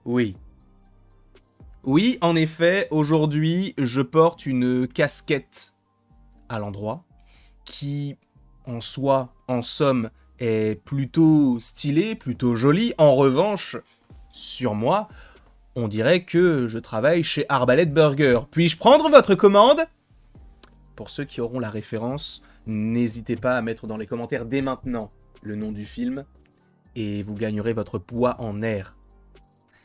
Oui. Oui, en effet, aujourd'hui, je porte une casquette à l'endroit qui, en soi, en somme, est plutôt stylée, plutôt jolie. En revanche, sur moi, on dirait que je travaille chez Arbalète Burger. Puis-je prendre votre commande? Pour ceux qui auront la référence, n'hésitez pas à mettre dans les commentaires dès maintenant le nom du film et vous gagnerez votre poids en air.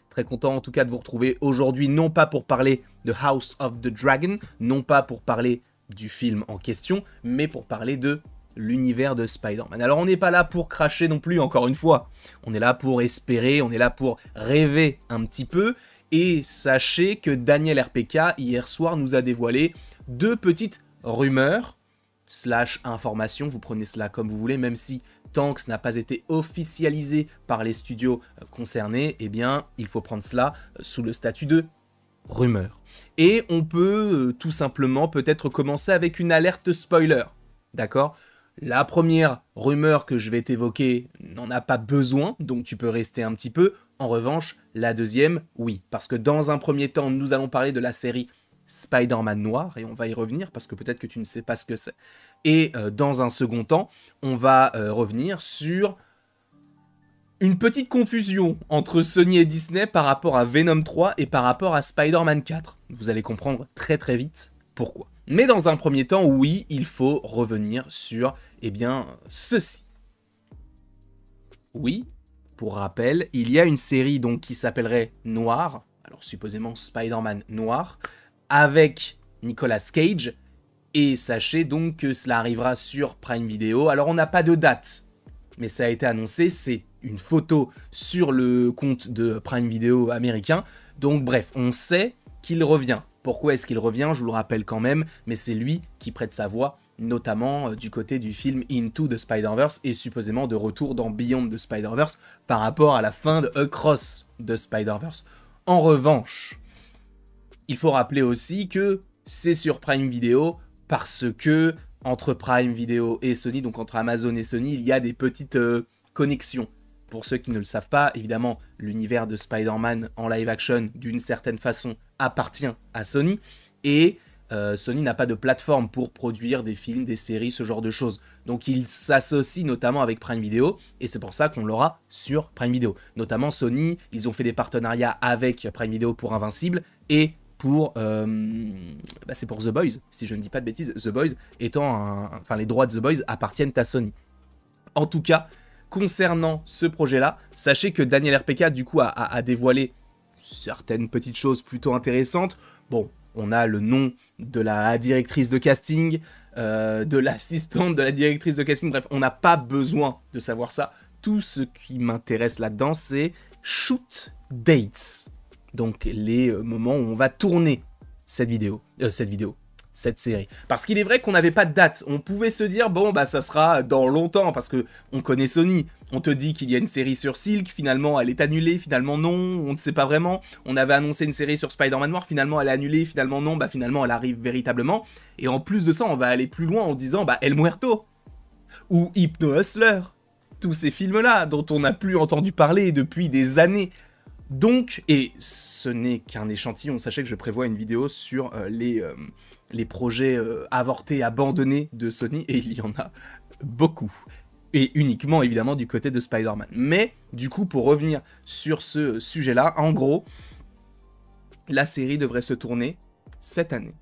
Très content en tout cas de vous retrouver aujourd'hui, non pas pour parler de House of the Dragon, non pas pour parler du film en question, mais pour parler de l'univers de Spider-Man. Alors on n'est pas là pour cracher non plus, encore une fois. On est là pour espérer, on est là pour rêver un petit peu. Et sachez que Daniel RPK, hier soir, nous a dévoilé deux petites rumeurs, / informations, vous prenez cela comme vous voulez, même si tant que ce n'a pas été officialisé par les studios concernés, eh bien, il faut prendre cela sous le statut de rumeur. Et on peut tout simplement peut-être commencer avec une alerte spoiler, d'accord? La première rumeur que je vais t'évoquer n'en a pas besoin, donc tu peux rester un petit peu. En revanche, la deuxième, oui, parce que dans un premier temps, nous allons parler de la série Spider-Man Noir, et on va y revenir, parce que peut-être que tu ne sais pas ce que c'est. Et dans un second temps, on va revenir sur une petite confusion entre Sony et Disney par rapport à Venom 3 et par rapport à Spider-Man 4. Vous allez comprendre très très vite pourquoi. Mais dans un premier temps, oui, il faut revenir sur, eh bien, ceci. Oui, pour rappel, il y a une série donc qui s'appellerait Noir, alors supposément Spider-Man Noir, avec Nicolas Cage, et sachez donc que cela arrivera sur Prime Video. Alors on n'a pas de date, mais ça a été annoncé, c'est une photo sur le compte de Prime Video américain. Donc bref, on sait qu'il revient. Pourquoi est-ce qu'il revient? Je vous le rappelle quand même, mais c'est lui qui prête sa voix, notamment du côté du film Into the Spider-Verse, et supposément de retour dans Beyond the Spider-Verse par rapport à la fin de Across the Spider-Verse. En revanche, il faut rappeler aussi que c'est sur Prime Video parce que entre Prime Video et Sony, donc entre Amazon et Sony, il y a des petites connexions. Pour ceux qui ne le savent pas, évidemment, l'univers de Spider-Man en live action, d'une certaine façon, appartient à Sony. Et Sony n'a pas de plateforme pour produire des films, des séries, ce genre de choses. Donc il s'associe notamment avec Prime Video, et c'est pour ça qu'on l'aura sur Prime Video. Notamment Sony, ils ont fait des partenariats avec Prime Video pour Invincible, et pour c'est pour The Boys, si je ne dis pas de bêtises, The Boys étant enfin les droits de The Boys appartiennent à Sony. En tout cas, concernant ce projet-là, sachez que Daniel RPK du coup a dévoilé certaines petites choses plutôt intéressantes. Bon, on a le nom de la directrice de casting, de l'assistante de la directrice de casting, bref, on n'a pas besoin de savoir ça. Tout ce qui m'intéresse là-dedans, c'est shoot dates. Donc les moments où on va tourner cette série. Parce qu'il est vrai qu'on n'avait pas de date. On pouvait se dire, bon, bah ça sera dans longtemps, parce que on connaît Sony. On te dit qu'il y a une série sur Silk, finalement elle est annulée, finalement non, on ne sait pas vraiment. On avait annoncé une série sur Spider-Man Noir, finalement elle est annulée, finalement non, bah finalement elle arrive véritablement. Et en plus de ça, on va aller plus loin en disant, bah El Muerto, ou Hypno Hustler. Tous ces films-là, dont on n'a plus entendu parler depuis des années. Donc, et ce n'est qu'un échantillon, sachez que je prévois une vidéo sur les projets avortés, abandonnés de Sony, et il y en a beaucoup. Et uniquement, évidemment, du côté de Spider-Man. Mais, du coup, pour revenir sur ce sujet-là, en gros, la série devrait se tourner cette année.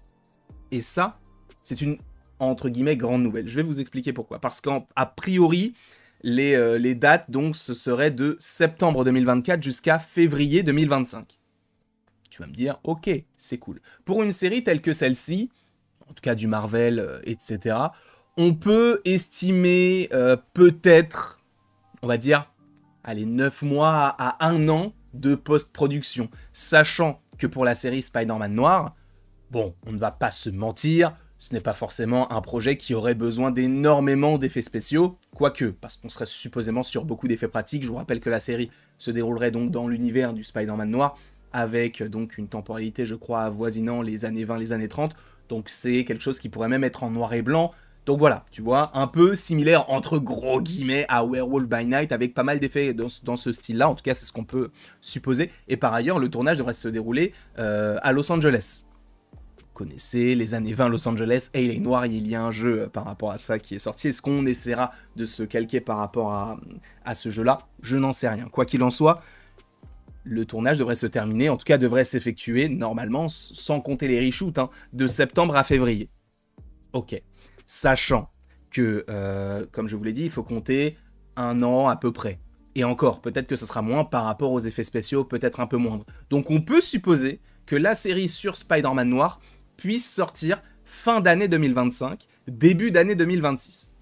Et ça, c'est une, entre guillemets, grande nouvelle. Je vais vous expliquer pourquoi. Parce qu'a priori, les dates, donc, ce serait de septembre 2024 jusqu'à février 2025. Tu vas me dire, ok, c'est cool. Pour une série telle que celle-ci, en tout cas du Marvel, etc., on peut estimer peut-être, on va dire, allez, 9 mois à 1 an de post-production. Sachant que pour la série Spider-Man Noir, bon, on ne va pas se mentir, ce n'est pas forcément un projet qui aurait besoin d'énormément d'effets spéciaux, quoique, parce qu'on serait supposément sur beaucoup d'effets pratiques. Je vous rappelle que la série se déroulerait donc dans l'univers du Spider-Man Noir, avec donc une temporalité, je crois, avoisinant les années 20, les années 30, donc c'est quelque chose qui pourrait même être en noir et blanc, Donc voilà, tu vois, un peu similaire entre gros guillemets à Werewolf by Night, avec pas mal d'effets dans ce style-là, en tout cas c'est ce qu'on peut supposer. Et par ailleurs, le tournage devrait se dérouler à Los Angeles. Vous connaissez les années 20 Los Angeles, et il est noir, il y a un jeu par rapport à ça qui est sorti. Est-ce qu'on essaiera de se calquer par rapport à ce jeu-là? Je n'en sais rien. Quoi qu'il en soit, le tournage devrait se terminer, en tout cas devrait s'effectuer normalement, sans compter les reshoots, hein, de septembre à février. Ok. Sachant que, comme je vous l'ai dit, il faut compter 1 an à peu près. Et encore, peut-être que ce sera moins par rapport aux effets spéciaux, peut-être un peu moindre. Donc on peut supposer que la série sur Spider-Man Noir puisse sortir fin d'année 2025, début d'année 2026.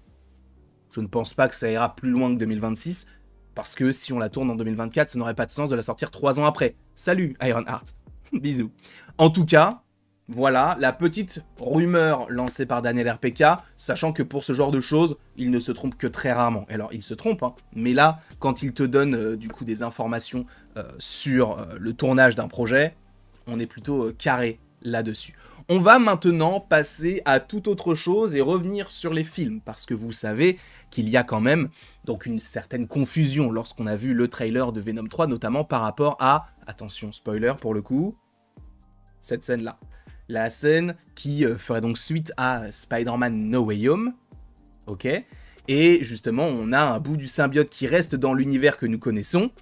Je ne pense pas que ça ira plus loin que 2026, parce que si on la tourne en 2024, ça n'aurait pas de sens de la sortir 3 ans après. Salut Ironheart. Bisous. En tout cas, voilà, la petite rumeur lancée par Daniel RPK, sachant que pour ce genre de choses, il ne se trompe que très rarement. Alors, il se trompe, hein, mais là, quand il te donne du coup des informations sur le tournage d'un projet, on est plutôt carré là-dessus. On va maintenant passer à toute autre chose et revenir sur les films, parce que vous savez qu'il y a quand même donc une certaine confusion lorsqu'on a vu le trailer de Venom 3, notamment par rapport à, attention spoiler pour le coup, cette scène-là. La scène qui ferait donc suite à Spider-Man No Way Home, ok. Et justement, on a un bout du symbiote qui reste dans l'univers que nous connaissons,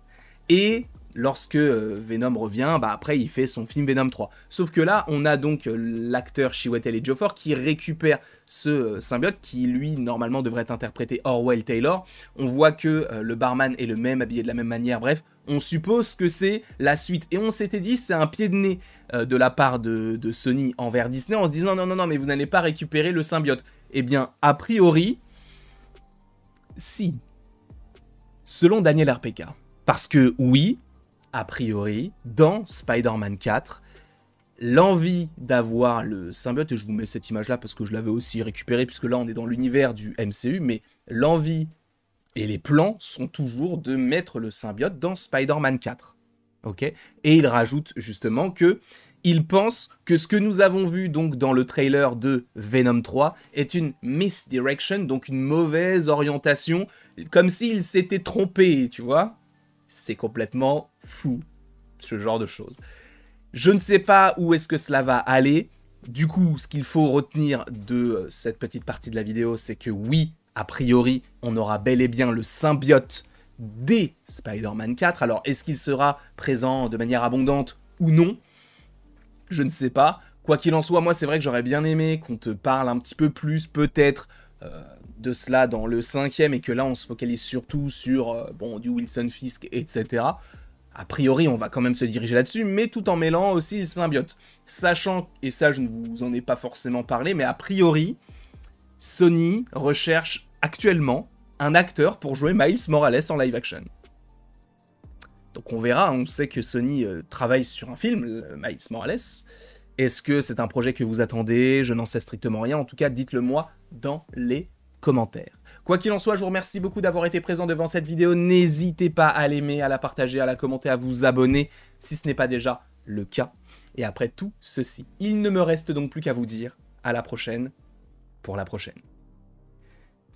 et lorsque Venom revient, bah après il fait son film Venom 3. Sauf que là, on a donc l'acteur Chiwetel Ejiofor qui récupère ce symbiote, qui lui, normalement, devrait interpréter Orwell Taylor. On voit que le barman est le même, habillé de la même manière, bref, on suppose que c'est la suite. Et on s'était dit, c'est un pied de nez de la part de Sony envers Disney, en se disant, non, mais vous n'allez pas récupérer le symbiote. Eh bien, a priori, si. Selon Daniel RPK. Parce que, oui, a priori, dans Spider-Man 4, l'envie d'avoir le symbiote, et je vous mets cette image-là parce que je l'avais aussi récupérée, puisque là, on est dans l'univers du MCU, mais l'envie et les plans sont toujours de mettre le symbiote dans Spider-Man 4. Ok. Et il rajoute justement que il pense que ce que nous avons vu donc dans le trailer de Venom 3 est une misdirection, donc une mauvaise orientation, comme s'il s'était trompé, tu vois. C'est complètement fou, ce genre de choses. Je ne sais pas où est-ce que cela va aller. Du coup, ce qu'il faut retenir de cette petite partie de la vidéo, c'est que oui, a priori, on aura bel et bien le symbiote dès Spider-Man 4. Alors, est-ce qu'il sera présent de manière abondante ou non? Je ne sais pas. Quoi qu'il en soit, moi, c'est vrai que j'aurais bien aimé qu'on te parle un petit peu plus, peut-être, de cela dans le 5e, et que là, on se focalise surtout sur, du Wilson Fisk, etc. A priori, on va quand même se diriger là-dessus, mais tout en mêlant aussi le symbiote. Sachant, et ça, je ne vous en ai pas forcément parlé, mais a priori, Sony recherche actuellement un acteur pour jouer Miles Morales en live action. Donc on verra, on sait que Sony travaille sur un film, Miles Morales. Est-ce que c'est un projet que vous attendez? Je n'en sais strictement rien, en tout cas dites-le moi dans les commentaires. Quoi qu'il en soit, je vous remercie beaucoup d'avoir été présent devant cette vidéo. N'hésitez pas à l'aimer, à la partager, à la commenter, à vous abonner si ce n'est pas déjà le cas. Et après tout ceci, il ne me reste donc plus qu'à vous dire à la prochaine pour la prochaine.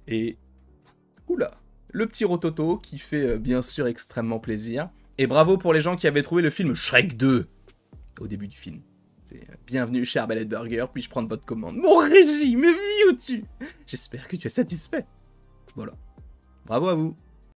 Et oula, le petit rototo qui fait bien sûr extrêmement plaisir. Et bravo pour les gens qui avaient trouvé le film Shrek 2 au début du film. Bienvenue chez Arbalète Burger, puis-je prendre votre commande? Mon régime est vieux tu. J'espère que tu es satisfait. Voilà. Bravo à vous.